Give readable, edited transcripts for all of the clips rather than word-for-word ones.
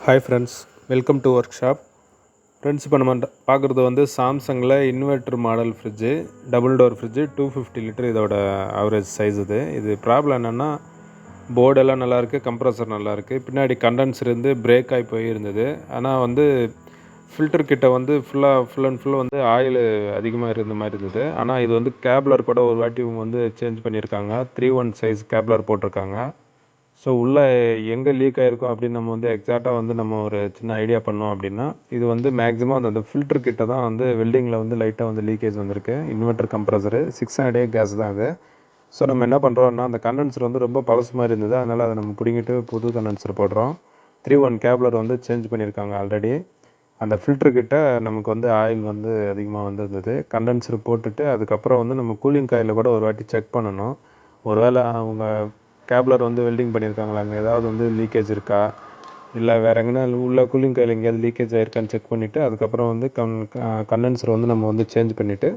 Hi friends, welcome to work shop. Friends, இப்போ நம்ம பார்க்குறது வந்து சாம்சங்கில் inverter model fridge, double door fridge, 250 litre இதோட ஆவரேஜ் சைஸ் இது ப்ராப்ளம் என்னென்னா, போர்டெல்லாம் நல்லாயிருக்கு, கம்ப்ரஸர் நல்லாயிருக்கு. பின்னாடி கண்டென்சர் இருந்து பிரேக் ஆகி போயிருந்தது. ஆனால் வந்து ஃபில்டர் கிட்ட வந்து ஃபுல் அண்ட் ஃபுல் வந்து ஆயில் அதிகமாக இருந்த மாதிரி இருந்தது. ஆனால் இது வந்து கேப்லர் கூட ஒரு வாட்டி வந்து சேஞ்ச் பண்ணியிருக்காங்க. 3-1 சைஸ் கேப்லர் போட்டிருக்காங்க. ஸோ உள்ளே எங்கே லீக் ஆகிருக்கும் அப்படின்னு நம்ம வந்து எக்ஸாக்டாக வந்து நம்ம ஒரு சின்ன ஐடியா பண்ணோம் அப்படின்னா, இது வந்து மேக்ஸிமம் அந்த ஃபில்டர் கிட்ட தான் வந்து வெல்டிங்கில் வந்து லைட்டாக வந்து லீக்கேஜ் வந்திருக்கு. இன்வெர்ட்டர் கம்ப்ரஸரு 600A கேஸ் தான் அது. ஸோ நம்ம என்ன பண்ணுறோம்னா, அந்த கண்டென்சர் வந்து ரொம்ப பழசு மாதிரி இருந்தது. அதனால் அதை நம்ம பிடிங்கிட்டு புது கண்டென்சர் போடுறோம். 3-1 கேப்லர் வந்து சேஞ்ச் பண்ணியிருக்காங்க ஆல்ரெடி. அந்த ஃபில்டர் கிட்ட நமக்கு வந்து ஆயில் வந்து அதிகமாக வந்துருந்தது. கண்டென்சர் போட்டுட்டு அதுக்கப்புறம் வந்து நம்ம கூலிங் காயில் கூட ஒரு வாட்டி செக் பண்ணணும். ஒருவேளை அவங்க கேப்லர் வந்து வெல்டிங் பண்ணியிருக்காங்களா, அங்கே ஏதாவது வந்து லீக்கேஜ் இருக்கா, இல்லை வேறு எங்கன்னா உள்ள கூலிங் காயில் எங்கேயாவது லீக்கேஜ் ஆகிருக்கான்னு செக் பண்ணிவிட்டு அதுக்கப்புறம் வந்து கண்டென்சர் வந்து நம்ம வந்து சேஞ்ச் பண்ணிவிட்டு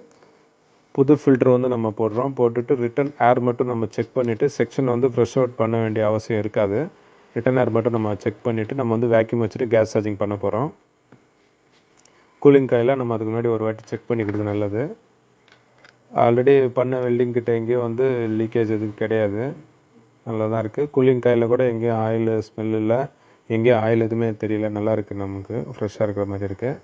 புது ஃபில்டர் வந்து நம்ம போட்டுட்டு ரிட்டன் ஏர் மட்டும் நம்ம செக் பண்ணிவிட்டு, செக்ஷன் வந்து ஃப்ரெஷ் அவுட் பண்ண வேண்டிய அவசியம் இருக்காது. ரிட்டன் ஏர் மட்டும் நம்ம செக் பண்ணிவிட்டு நம்ம வந்து வேக்யூம் வச்சுட்டு கேஸ் சார்ஜிங் பண்ண போகிறோம். கூலிங் காயில் நம்ம அதுக்கு முன்னாடி ஒரு வாட்டி செக் பண்ணிக்கிறது நல்லது. ஆல்ரெடி பண்ண வெல்டிங் கிட்ட எங்கேயும் வந்து லீக்கேஜ் எதுவும் கிடையாது, நல்லா தான் இருக்குது. கூலிங் காயில் கூட எங்கேயும் ஆயில் ஸ்மெல் இல்லை, எங்கேயும் ஆயில் எதுவுமே தெரியல, நல்லா இருக்குது, நமக்கு ஃப்ரெஷ்ஷாக இருக்கிற மாதிரி இருக்குது.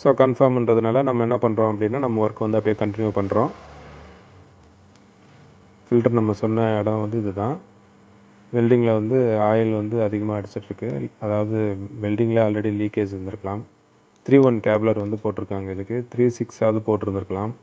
ஸோ கன்ஃபார்ம்ன்றதுனால நம்ம என்ன பண்ணுறோம் அப்படின்னா, நம்ம ஒர்க் வந்து அப்படியே கண்டினியூ பண்ணுறோம். ஃபில்டர் நம்ம சொன்ன இடம் வந்து இதுதான். வெல்டிங்கில் வந்து ஆயில் வந்து அதிகமாக அடிச்சிட்ருக்கு. அதாவது வெல்டிங்கில் ஆல்ரெடி லீக்கேஜ் இருந்திருக்கலாம். 3-1 கேப்லர் வந்து போட்டிருக்காங்க, இதுக்கு 3-6 போட்டிருந்துருக்கலாம்.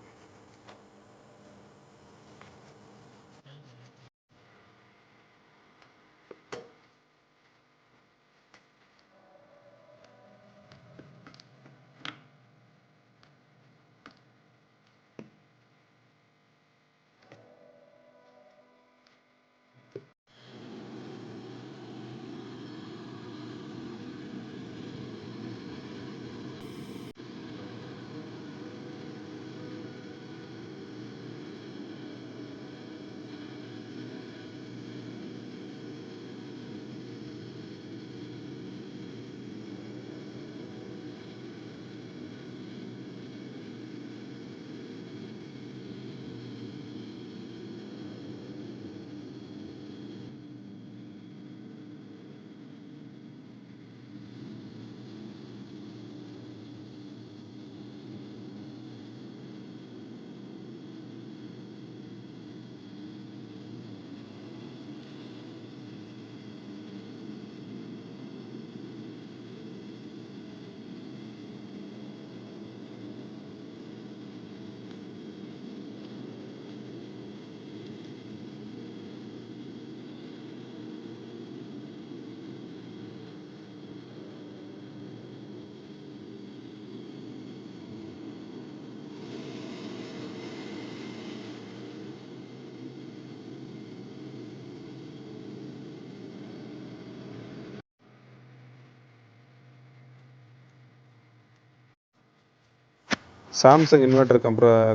சாம்சங் இன்வெர்ட்டர்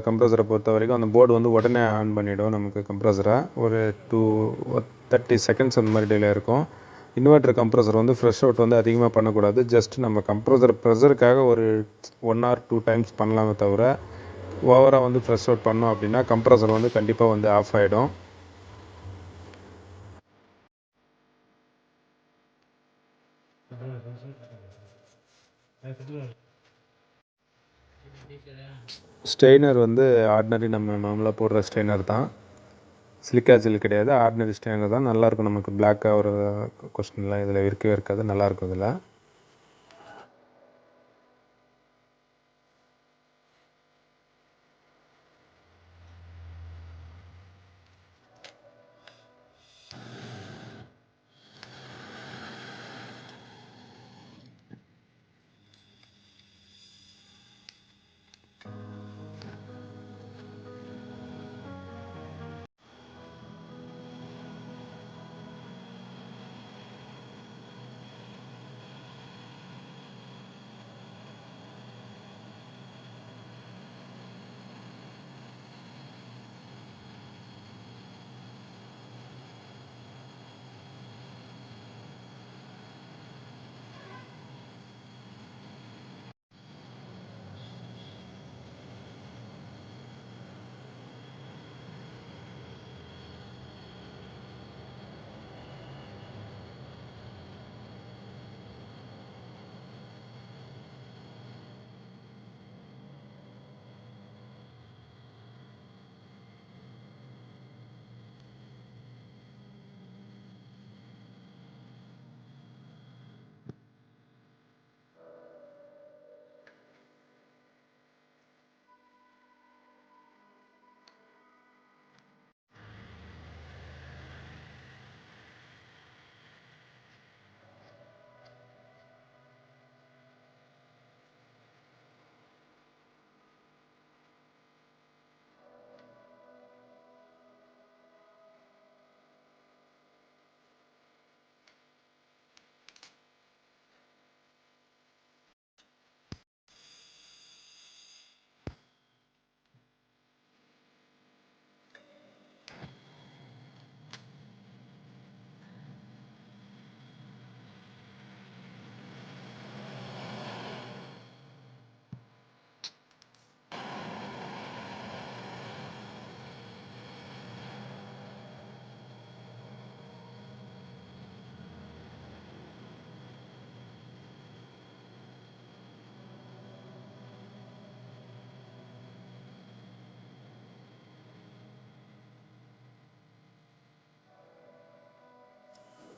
கம்ப்ரஸரை பொறுத்த வரைக்கும் அந்த போர்டு வந்து உடனே ஆன் பண்ணிவிடும் நமக்கு கம்ப்ரஸரை. ஒரு 30 செகண்ட்ஸ் அந்த மாதிரி டிலே இருக்கும். இன்வெர்ட்டர் கம்ப்ரஸர் வந்து ஃப்ரெஷ் அவுட் வந்து அதிகமாக பண்ணக்கூடாது. ஜஸ்ட் நம்ம கம்ப்ரஸர் ப்ரெஷருக்காக ஒரு 1 or 2 டைம்ஸ் பண்ணலாமே தவிர, ஓவராக வந்து ஃப்ரெஷ் அவுட் பண்ணோம் அப்படின்னா கம்ப்ரஸர் வந்து கண்டிப்பாக வந்து ஆஃப் ஆகிடும். ஸ்ட்ரெயினர் வந்து ஆர்டினரி நம்ம நார்மலாக போடுற ஸ்ட்ரெயினர் தான், சிலிக்கா ஜெல் கிடையாது, ஆர்டினரி ஸ்ட்ரெயினர் தான். நல்லாயிருக்கும். நமக்கு பிளாக்காக ஒரு கொஸ்டின்லாம் இதில் இருக்கவே இருக்காது, நல்லாயிருக்கும் இதில்.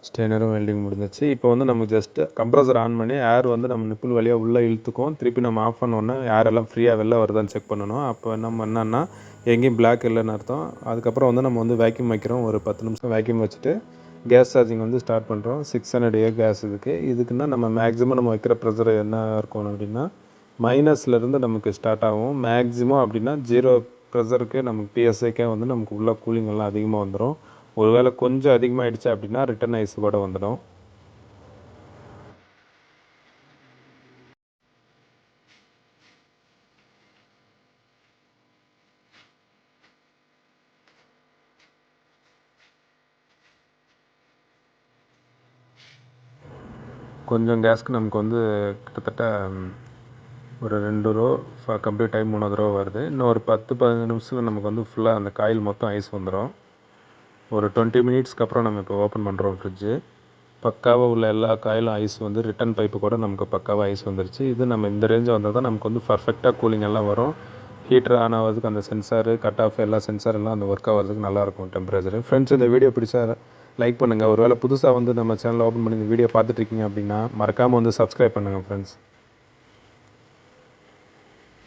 ஸ்டெய்னரும் வெல்டிங் முடிஞ்சிச்சு. இப்போ வந்து நமக்கு ஜஸ்ட்டு கம்ப்ரஸர் ஆன் பண்ணி ஏர் வந்து நம்ம நிப்பிள் வழியாக உள்ளே இழுத்துக்கும். திருப்பி நம்ம ஆஃப் பண்ணோன்னே ஏர் எல்லாம் ஃப்ரீயாக வெளில வருதான்னு செக் பண்ணணும். அப்போ நம்ம என்னென்னா எங்கேயும் பிளாக் இல்லைன்னு அர்த்தம். அதுக்கப்புறம் வந்து நம்ம வந்து வேக்யூம் வைக்கிறோம். ஒரு 10 நிமிஷம் வேக்யூம் வச்சுட்டு கேஸ் சார்ஜிங் வந்து ஸ்டார்ட் பண்ணுறோம். 600 ஏ கேஸ் இதுக்குன்னா நம்ம மேக்ஸிமம் நம்ம வைக்கிற ப்ரெஷர் என்ன இருக்கணும் அப்படின்னா மைனஸ்லேருந்து நமக்கு ஸ்டார்ட் ஆகும். மேக்ஸிமம் அப்படின்னா 0 ப்ரெஷருக்கு நமக்கு பிஎஸ்ஐக்கே வந்து நமக்கு உள்ள கூலிங் எல்லாம் அதிகமாக வந்துடும். ஒருவேளை கொஞ்சம் அதிகமாகிடுச்சு அப்படின்னா ரிட்டர்ன் ஐஸ் கூட வந்துடும். கொஞ்சம் கேஸ்க்கு நமக்கு வந்து கிட்டத்தட்ட ஒரு 2 ரோ கம்ப்ளீட் ஆகி 3வது ரோ வருது. இன்னும் ஒரு 10-15 நிமிஷத்தில் நமக்கு வந்து ஃபுல்லாக அந்த காயில் மொத்தம் ஐஸ் வந்துடும். ஒரு 20 மினிட்ஸ்க்கு அப்புறம் நம்ம இப்போ ஓப்பன் பண்ணுறோம் ஃப்ரிட்ஜு. பக்காவாக உள்ள எல்லா காயிலும் ஐஸ் வந்து ரிட்டன் பைப்பு கூட நமக்கு பக்காவாக ஐஸ் வந்துருச்சு. இது நம்ம இந்த ரேஞ்சு வந்தால் தான் நமக்கு வந்து பர்ஃபெக்டாக கூலிங் எல்லாம் வரும். ஹீட்டர் ஆன் ஆகிறதுக்கு அந்த சென்சாரு கட் ஆஃப் எல்லா சென்சார் எல்லாம் அந்த ஒர்க் ஆகிறதுக்கு நல்லாயிருக்கும் டெம்பரேச்சர். ஃப்ரெண்ட்ஸ், இந்த வீடியோ பிடிச்சா லைக் பண்ணுங்கள். ஒருவேளை புதுசாக வந்து நம்ம சேனல் ஓப்பன் பண்ணி இந்த வீடியோ பார்த்துட்ருக்கீங்க அப்படின்னா மறக்காமல் வந்து சப்ஸ்கிரைப் பண்ணுங்கள் ஃப்ரெண்ட்ஸ்.